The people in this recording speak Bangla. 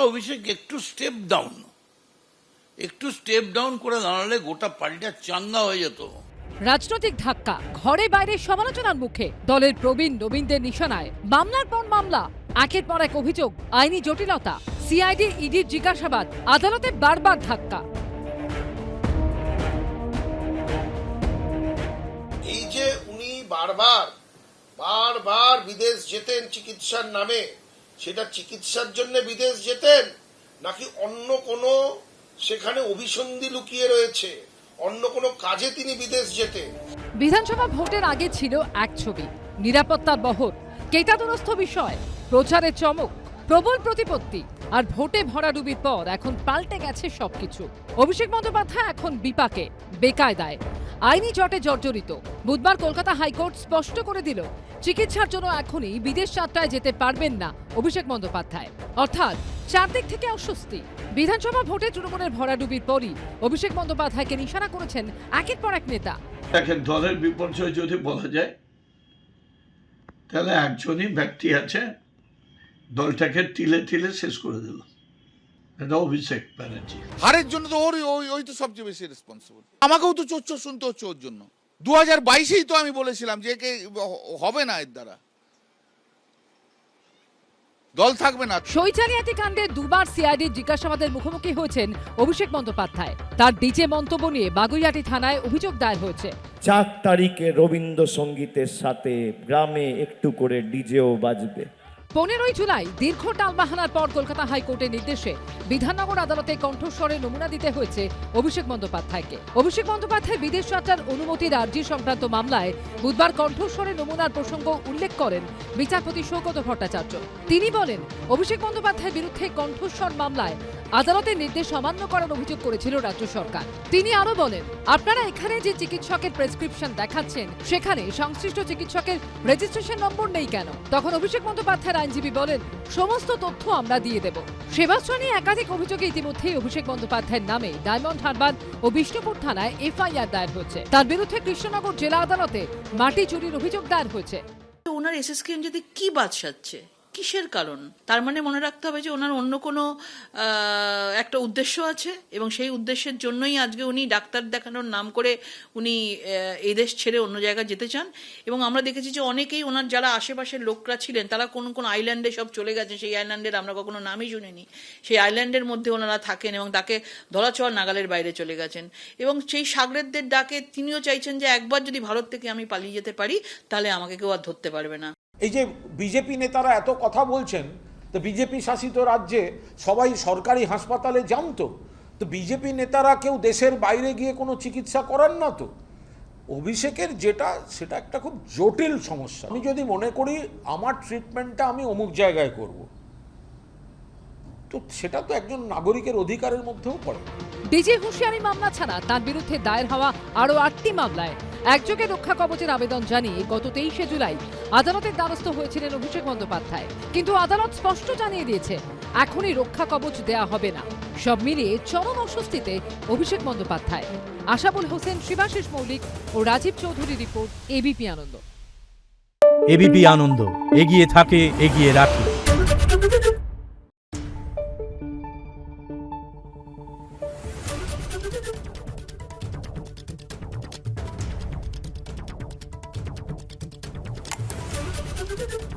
অভিষেক একটু স্টেপ ডাউন করে দাঁড়ালে গোটা পাল্টা চাঙ্গা হয়ে যেত। রাজনৈতিক ধাক্কা, ঘরে বাইরে সমালোচনার মুখে দলের প্রবীণ নবীনদের নিশানায় মামলার পর মামলা, একের পর এক অভিযোগ, আইনি জটিলতা, সিআইডি ইডির জিজ্ঞাসাবাদ, আদালতে বারবার ধাক্কা। এই যে উনি বারবার বিদেশ যেতেন চিকিৎসার নামে, সেটা চিকিৎসার জন্য বিদেশ যেতেন নাকি অন্য কোনো সেখানে অভিসন্ধি লুকিয়ে রয়েছে, অন্য কোনো কাজে তিনি বিদেশ যেতেন? বিধানসভা ভোটের আগে ছিল এক ছবি, নিরাপত্তার বহর, কেটাদুরস্থ বিষয়, প্রচারের চমক, প্রবল প্রতিপত্তি, আর ভোটে ভরাডুবির পর এখন পাল্টে গেছে সবকিছু। অভিষেক বন্দ্যোপাধ্যায় এখন বিপাকে, বেকায়দায়, আইনি জটে জর্জরিত। বুধবার কলকাতা হাইকোর্ট স্পষ্ট করে দিল, চিকিৎসার জন্য এখনই বিদেশ যাত্রায় যেতে পারবেন না অভিষেক বন্দ্যোপাধ্যায়। অর্থাৎ চারদিক থেকে অস্বস্তি। বিধানসভা ভোটে তৃণমূলের ভরাডুবির পরই অভিষেক বন্দ্যোপাধ্যায়কে নিশানা করেছেন একের পর এক নেতা। দেখেন, দলের বিপর্যয় যদি বলা যায় তাহলে একজনই ব্যক্তি আছে দলটাকে তিলে তিলে শেষ করে দিল, এটা অভিষেক ব্যানার্জি। হারের জন্য তো ওই তো সবচেয়ে বেশি রেসপন্সিবল। আমাকেও তো চোর শুনতে হচ্ছে ওর জন্য। 2022-এই তো আমি বলেছিলাম যে একে হবে না, এর দ্বারা দল থাকবে না। সই জালিয়াতি কাণ্ডে দুবার সিআইডির জিজ্ঞাসাবাদের মুখোমুখি হয়েছেন অভিষেক বন্দ্যোপাধ্যায়। তার ডিজে মন্তব্য নিয়ে বাগুইআটি থানায় অভিযোগ দায়ের হয়েছে। 4 তারিখে রবীন্দ্রসঙ্গীতের সাথে গ্রামে একটু করে ডিজেও বাজবে। 15ই জুলাই দীর্ঘ টালবাহানার পর কলকাতা হাইকোর্টের নির্দেশে বিধাননগর আদালতে কণ্ঠস্বরে নমুনা দিতে হয়েছে অভিষেক বন্দ্যোপাধ্যায়কে। অভিষেক বন্দ্যোপাধ্যায় বিদেশ যাত্রার অনুমতির আর্জি সংক্রান্ত মামলায় বুধবার কণ্ঠস্বরে নমুনার প্রসঙ্গ উল্লেখ করেন বিচারপতি সৌগত ভট্টাচার্য। তিনি বলেন, অভিষেক বন্দ্যোপাধ্যায়ের বিরুদ্ধে কণ্ঠস্বর মামলায় আদালতের নির্দেশ অমান্য করার অভিযোগ করেছিল রাজ্য সরকার। তিনি আরো বলেন, আপনারা এখানে যে চিকিৎসকের প্রেসক্রিপশন দেখাচ্ছেন সেখানে সংশ্লিষ্ট চিকিৎসকের রেজিস্ট্রেশন নম্বর নেই কেন? তখন অভিষেক বন্দ্যোপাধ্যায়ের আইনজীবী বলেন, সমস্ত তথ্য আমরা দিয়ে দেব। সেবাশ্রয় নিয়ে একাধিক অভিযোগে ইতিমধ্যেই অভিষেক বন্দ্যোপাধ্যায়ের নামে ডায়মন্ড হারবার ও বিষ্ণুপুর থানায় এফআইআর দায়ের হয়েছে। তার বিরুদ্ধে কৃষ্ণনগর জেলা আদালতে মাটি চুরির অভিযোগ দায়ের হয়েছে। ওনার এসএসকেএম যদি কি বাদ সাজছে, কিসের কারণ? তার মানে মনে রাখতে হবে যে ওনার অন্য কোনো একটা উদ্দেশ্য আছে, এবং সেই উদ্দেশ্যের জন্যই আজকে উনি ডাক্তার দেখানোর নাম করে উনি এই দেশ ছেড়ে অন্য জায়গায় যেতে চান। এবং আমরা দেখেছি যে অনেকেই ওনার যারা আশেপাশের লোকরা ছিলেন তারা কোন কোন আইল্যান্ডে সব চলে গেছেন, সেই আইল্যান্ডের আমরা কখনো নামই শুনিনি। সেই আইল্যান্ডের মধ্যে ওনারা থাকেন এবং তাকে ধরাছোঁয়ার নাগালের বাইরে চলে গেছেন। এবং সেই সাগরেদদের ডাকে তিনিও চাইছেন যে একবার যদি ভারত থেকে আমি পালিয়ে যেতে পারি তাহলে আমাকে কেউ আর ধরতে পারবে না। এই যে বিজেপি নেতারা এত কথা বলছেন, তো বিজেপি শাসিত রাজ্যে সবাই সরকারি হাসপাতালে যান, তো বিজেপি নেতারা কেউ দেশের বাইরে গিয়ে কোনো চিকিৎসা করান না। তো অভিষেকের সেটা একটা খুব জটিল সমস্যা। আমি যদি মনে করি আমার ট্রিটমেন্টটা আমি অমুক জায়গায় করব, তো সেটা তো একজন নাগরিকের অধিকারের মধ্যেও পড়ে। ডিজে হুঁশিয়ারি মামলা ছাড়া তার বিরুদ্ধে দায়ের হওয়া আরও 8টি মামলায় একযোগে রক্ষা কবচের আবেদন জানিয়ে গত 23শে জুলাই আদালতের দ্বারস্থ হয়েছিলেন অভিষেক বন্দ্যোপাধ্যায়। কিন্তু আদালত স্পষ্ট জানিয়ে দিয়েছে, এখনই রক্ষা কবচ দেয়া হবে না। সব মিলিয়ে চরম অস্বস্তিতে অভিষেক বন্দ্যোপাধ্যায়। আশাবুল হোসেন, শিবাশিস মৌলিক ও রাজীব চৌধুরী রিপোর্ট, এবিপি আনন্দ। এবিপি আনন্দ, এগিয়ে থাকে, এগিয়ে রাখে। Thank you.